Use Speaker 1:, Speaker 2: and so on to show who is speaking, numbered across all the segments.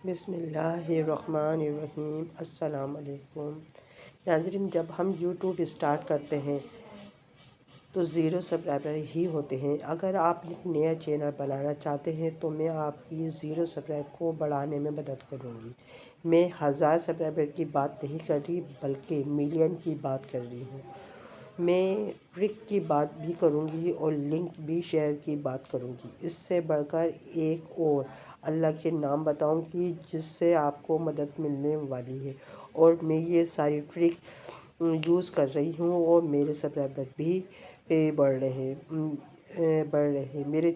Speaker 1: بسم اللہ الرحمن الرحیم۔ السلام علیکم ناظرین، جب ہم یوٹیوب اسٹارٹ کرتے ہیں تو 0 سبسکرائبر ہی ہوتے ہیں۔ اگر آپ ایک نیا چینل بنانا چاہتے ہیں تو میں آپ کی 0 سبسکرائبر کو بڑھانے میں مدد کروں گی۔ میں 1000 سبسکرائبر کی بات نہیں کر رہی بلکہ ملین کی بات کر رہی ہوں۔ میں ٹرک کی بات بھی کروں گی اور لنک بھی شیئر کی بات کروں گی۔ اس سے بڑھ کر ایک اور اللہ کے نام بتاؤں گی جس سے آپ کو مدد ملنے والی ہے، اور میں یہ ساری ٹرک یوز کر رہی ہوں اور میرے سبسکرائبر بھی بڑھ رہے ہیں۔ میرا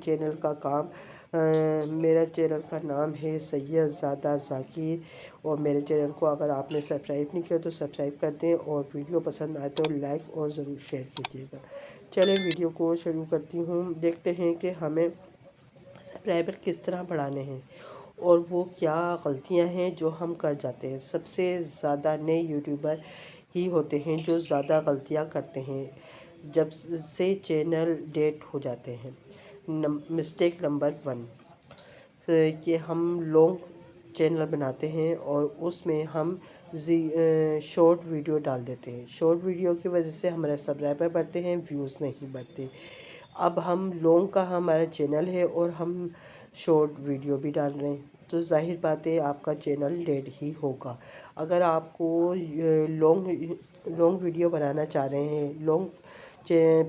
Speaker 1: چینل کا نام ہے سید زادہ ذاکر، اور میرے چینل کو اگر آپ نے سبسکرائب نہیں کیا تو سبسکرائب کر دیں، اور ویڈیو پسند آئے تو لائک اور ضرور شیئر کیجیے گا۔ چلیں ویڈیو کو شروع کرتی ہوں۔ دیکھتے ہیں کہ ہمیں سبسکرائبر کس طرح بڑھانے ہیں اور وہ کیا غلطیاں ہیں جو ہم کر جاتے ہیں۔ سب سے زیادہ نئے یوٹیوبر ہی ہوتے ہیں جو زیادہ غلطیاں کرتے ہیں جب سے چینل ڈیٹ ہو جاتے ہیں۔ مسٹیک نمبر 1 کہ ہم لانگ چینل بناتے ہیں اور اس میں ہم شارٹ ویڈیو ڈال دیتے ہیں۔ شارٹ ویڈیو کی وجہ سے ہمارے سبسکرائبر بڑھتے ہیں، ویوز نہیں بڑھتے۔ اب ہم لانگ کا ہمارا چینل ہے اور ہم شارٹ ویڈیو بھی ڈال رہے ہیں تو ظاہر بات ہے آپ کا چینل ڈیڈ ہی ہوگا۔ اگر آپ کو لانگ ویڈیو بنانا چاہ رہے ہیں، لانگ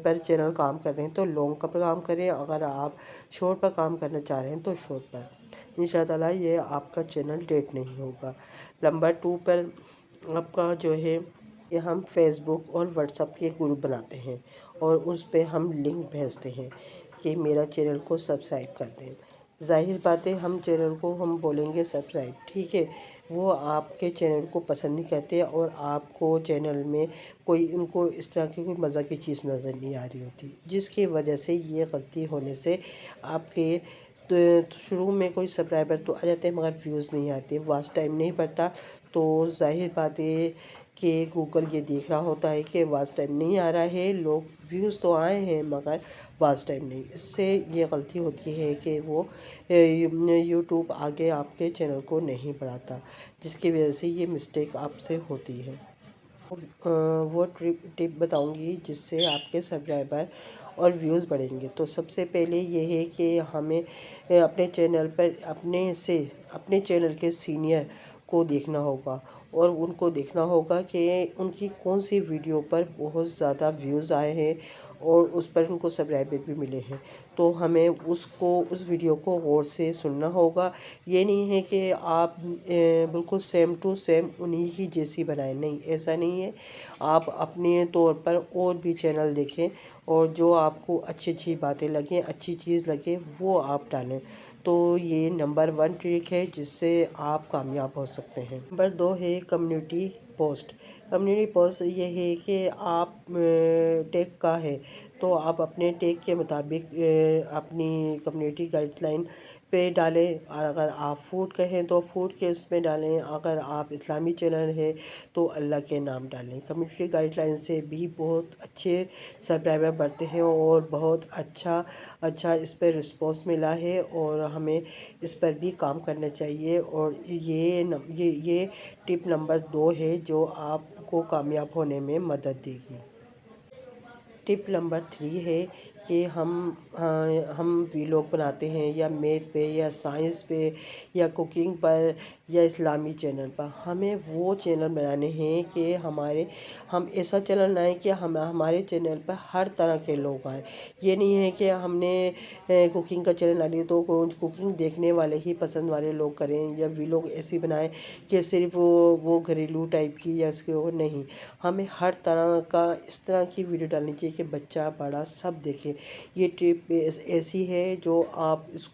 Speaker 1: پر چینل کام کر رہے ہیں تو لانگ کا کام کریں، اگر آپ شارٹ پر کام کرنا چاہ رہے ہیں تو شارٹ پر۔ انشاءاللہ یہ آپ کا چینل ڈیڈ نہیں ہوگا۔ نمبر 2 پر آپ کا جو ہے کہ ہم فیس بک اور واٹس ایپ کے گروپ بناتے ہیں اور اس پہ ہم لنک بھیجتے ہیں کہ میرا چینل کو سبسکرائب کر دیں۔ ظاہر بات ہے ہم چینل کو ہم بولیں گے سبسکرائب، ٹھیک ہے، وہ آپ کے چینل کو پسند نہیں کرتے اور آپ کو چینل میں ان کو اس طرح کی کوئی مزہ کی چیز نظر نہیں آ رہی ہوتی، جس کی وجہ سے یہ غلطی ہونے سے آپ کے شروع میں کوئی سبسکرائبر تو آ جاتے ہیں مگر ویوز نہیں آتے، واچ ٹائم نہیں بڑھتا۔ تو ظاہر بات ہے کہ گوگل یہ دیکھ رہا ہوتا ہے کہ واچ ٹائم نہیں آ رہا ہے، لوگ ویوز تو آئے ہیں مگر واچ ٹائم نہیں۔ اس سے یہ غلطی ہوتی ہے کہ وہ یوٹیوب آگے آپ کے چینل کو نہیں بڑھاتا، جس کی وجہ سے یہ مسٹیک آپ سے ہوتی ہے۔ وہ ٹپ بتاؤں گی جس سے آپ کے سبسکرائبر اور ویوز بڑھیں گے۔ تو سب سے پہلے یہ ہے کہ ہمیں اپنے چینل پر اپنے چینل کے سینئر کو دیکھنا ہوگا اور ان کو دیکھنا ہوگا کہ ان کی کون سی ویڈیو پر بہت زیادہ ویوز آئے ہیں اور اس پر ان کو سبسکرائبر بھی ملے ہیں، تو ہمیں اس ویڈیو کو غور سے سننا ہوگا۔ یہ نہیں ہے کہ آپ بالکل سیم ٹو سیم انہی کی جیسی بنائیں، نہیں، ایسا نہیں ہے۔ آپ اپنے طور پر اور بھی چینل دیکھیں اور جو آپ کو اچھی باتیں لگیں، اچھی چیز لگے وہ آپ ڈالیں، تو یہ نمبر 1 ٹرک ہے جس سے آپ کامیاب ہو سکتے ہیں۔ نمبر 2 ہے کمیونٹی پوسٹ۔ کمیونٹی پوسٹ یہ ہے کہ آپ ٹیگ کا ہے تو آپ اپنے ٹیگ کے مطابق اپنی کمیونٹی گائیڈ لائن پہ ڈالیں، اور اگر آپ فوڈ کا ہیں تو فوڈ کے اس میں ڈالیں، اگر آپ اسلامی چینل ہے تو اللہ کے نام ڈالیں۔ کمیونٹی گائیڈ لائن سے بھی بہت اچھے سبسکرائبر بڑھتے ہیں اور بہت اچھا اس پہ رسپانس ملا ہے، اور ہمیں اس پر بھی کام کرنا چاہیے، اور یہ ٹپ نمبر 2 ہے جو آپ کو کامیاب ہونے میں مدد دے گی۔ ٹپ نمبر 3 ہے کہ ہم ویلوگ بناتے ہیں یا میتھ پہ یا سائنس پہ یا کوکنگ پر یا اسلامی چینل پر۔ ہمیں وہ چینل بنانے ہیں کہ ہم ایسا چینل بنائیں کہ ہمارے چینل پر ہر طرح کے لوگ آئیں۔ یہ نہیں ہے کہ ہم نے کوکنگ کا چینل بنا لیا تو کوکنگ دیکھنے والے ہی پسند والے لوگ کریں، یا ویلوگ ایسی بنائیں کہ صرف وہ گھریلو ٹائپ کی یا اس کے وہ نہیں۔ ہمیں ہر طرح کا اس طرح کی ویڈیو ڈالنی چاہیے کہ بچہ بڑا سب دیکھے۔ یہ ٹرپ ایسی ہے جو آپ اس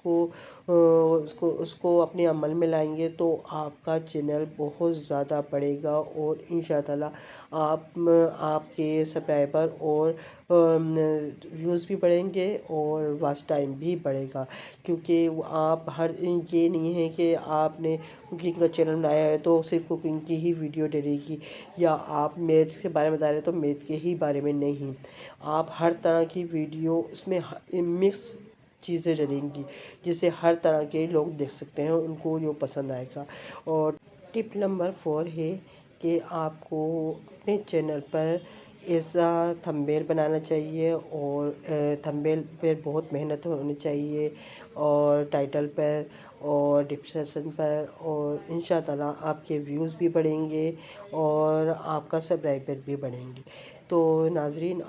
Speaker 1: کو اپنے عمل میں لائیں گے تو آپ کا چینل بہت زیادہ بڑھے گا، اور انشاءاللہ آپ کے سبسکرائبر اور ویوز بھی بڑھیں گے اور واچ ٹائم بھی بڑھے گا، کیونکہ یہ نہیں ہے کہ آپ نے کوکنگ کا چینل بنایا ہے تو صرف کوکنگ کی ہی ویڈیو ڈلے گی، یا آپ میتھس کے بارے میں بتا رہے ہیں تو میتھ کے ہی بارے میں نہیں، آپ ہر طرح کی ویڈیو اس میں مکس چیزیں ڈلیں گی جسے ہر طرح کے لوگ دیکھ سکتے ہیں، ان کو جو پسند آئے گا۔ اور ٹپ نمبر 4 ہے کہ آپ کو اپنے چینل پر ایسا تھمبنیل بنانا چاہیے، اور تھمبنیل پہ بہت محنت ہونی چاہیے، اور ٹائٹل پر اور ڈسکرپشن پر، اور انشاء تعالیٰ آپ کے ویوز بھی بڑھیں گے اور آپ کا سبسکرائبر بھی بڑھیں گے۔ تو ناظرین،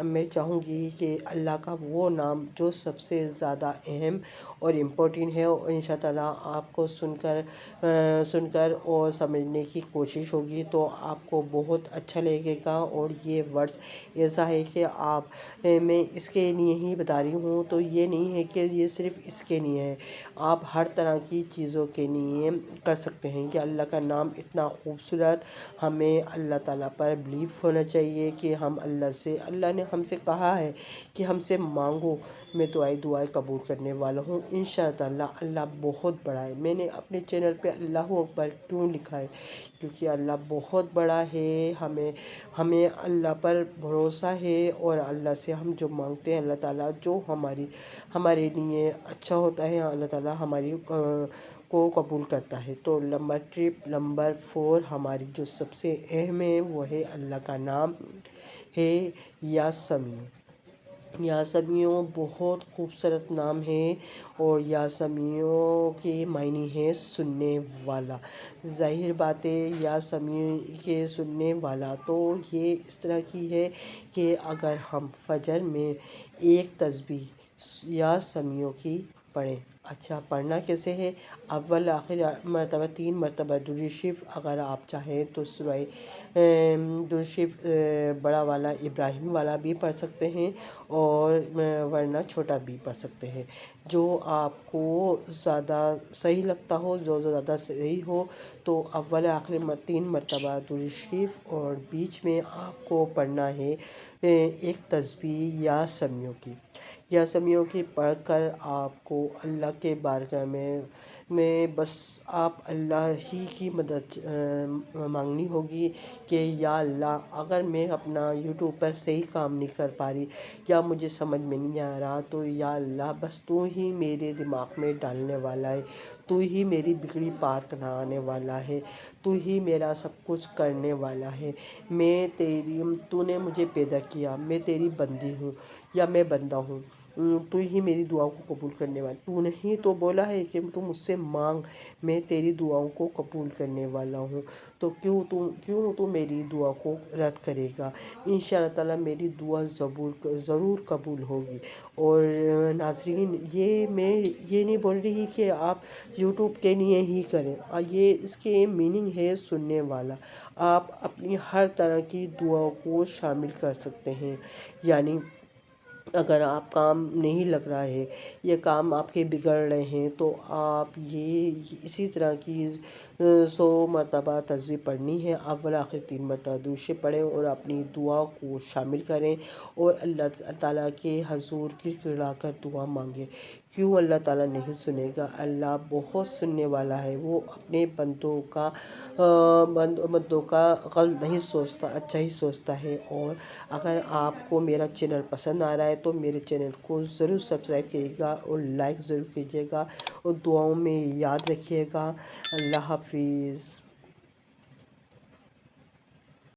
Speaker 1: میں چاہوں گی کہ اللہ کا وہ نام جو سب سے زیادہ اہم اور امپورٹنٹ ہے، اور انشاء تعالیٰ آپ کو سن کر اور سمجھنے کی کوشش ہوگی تو آپ کو بہت اچھا لگے گا۔ اور یہ ورڈز ایسا ہے کہ میں اس کے لیے ہی بتا رہی ہوں، تو یہ نہیں ہے کہ یہ صرف اس کے لیے ہے، آپ ہر طرح کی چیزوں کے لیے کر سکتے ہیں۔ کہ اللہ کا نام اتنا خوبصورت، ہمیں اللہ تعالیٰ پر بلیو ہونا چاہیے کہ اللہ نے ہم سے کہا ہے کہ ہم سے مانگو، میں دعائیں قبول کرنے والا ہوں۔ انشاءاللہ اللہ بہت بڑا ہے۔ میں نے اپنے چینل پہ اللہ اکبر کیوں لکھا ہے؟ کیونکہ اللہ بہت بڑا ہے، ہمیں اللہ پر بھروسہ ہے، اور اللہ سے ہم جو مانگتے ہیں اللہ تعالیٰ جو ہمارے لیے اچھا ہوتا ہے، اللہ تعالیٰ ہماری کو قبول کرتا ہے۔ تو ٹپ نمبر 4 ہماری جو سب سے اہم ہے وہ ہے اللہ کا نام ہے یا سمیع۔ یا سمیع بہت خوبصورت نام ہے، اور یا سمیع کے معنی ہے سننے والا۔ ظاہر بات ہے، یا سمیع کے سننے والا تو یہ اس طرح کی ہے کہ اگر ہم فجر میں ایک تسبیح یا سمیع کی پڑھیں۔ اچھا، پڑھنا کیسے ہے؟ اول آخر مرتبہ 3 مرتبہ درود شریف، اگر آپ چاہیں تو سورہ درود شریف بڑا والا ابراہیم والا بھی پڑھ سکتے ہیں، اور ورنہ چھوٹا بھی پڑھ سکتے ہیں، جو آپ کو زیادہ صحیح لگتا ہو، جو زیادہ صحیح ہو۔ تو اول آخر 3 مرتبہ درود شریف، اور بیچ میں آپ کو پڑھنا ہے ایک تسبیح یا سمیع کی۔ یا سمیع کی پڑھ کر آپ کو اللہ کے بارگاہ میں بس آپ اللہ ہی کی مدد مانگنی ہوگی کہ یا اللہ، اگر میں اپنا یوٹیوب پر صحیح کام نہیں کر پا رہی، یا مجھے سمجھ میں نہیں آ رہا، تو یا اللہ بس تو ہی میرے دماغ میں ڈالنے والا ہے، تو ہی میری بگڑی پار کرانے والا ہے، تو ہی میرا سب کچھ کرنے والا ہے۔ تو نے مجھے پیدا کیا، میں تیری بندی ہوں یا میں بندہ ہوں، تو ہی میری دعاؤں کو قبول کرنے والا۔ تو نے ہی تو بولا ہے کہ تم مجھ سے مانگ، میں تیری دعاؤں کو قبول کرنے والا ہوں، تو کیوں تو میری دعا کو رد کرے گا؟ انشاءاللہ تعالیٰ میری دعا ضرور قبول ہوگی۔ اور ناظرین، میں یہ نہیں بول رہی کہ آپ یوٹیوب کے لیے ہی کریں، اس کے میننگ ہے سننے والا۔ آپ اپنی ہر طرح کی دعاؤں کو شامل کر سکتے ہیں، یعنی اگر آپ کام نہیں لگ رہا ہے، یہ کام آپ کے بگڑ رہے ہیں، تو آپ اسی طرح کی 100 مرتبہ تسبیح پڑھنی ہے، اول آخر 3 مرتبہ درود شریف پڑھیں، اور اپنی دعا کو شامل کریں، اور اللہ تعالیٰ کے حضور گڑگڑا کر دعا مانگیں۔ کیوں اللہ تعالیٰ نہیں سنے گا؟ اللہ بہت سننے والا ہے، وہ اپنے بندوں کا غلط نہیں سوچتا، اچھا ہی سوچتا ہے۔ اور اگر آپ کو میرا چینل پسند آ رہا ہے تو میرے چینل کو ضرور سبسکرائب کیجیے گا، اور لائک ضرور کیجیے گا، اور دعاؤں میں یاد رکھیے گا۔ اللہ حافظ۔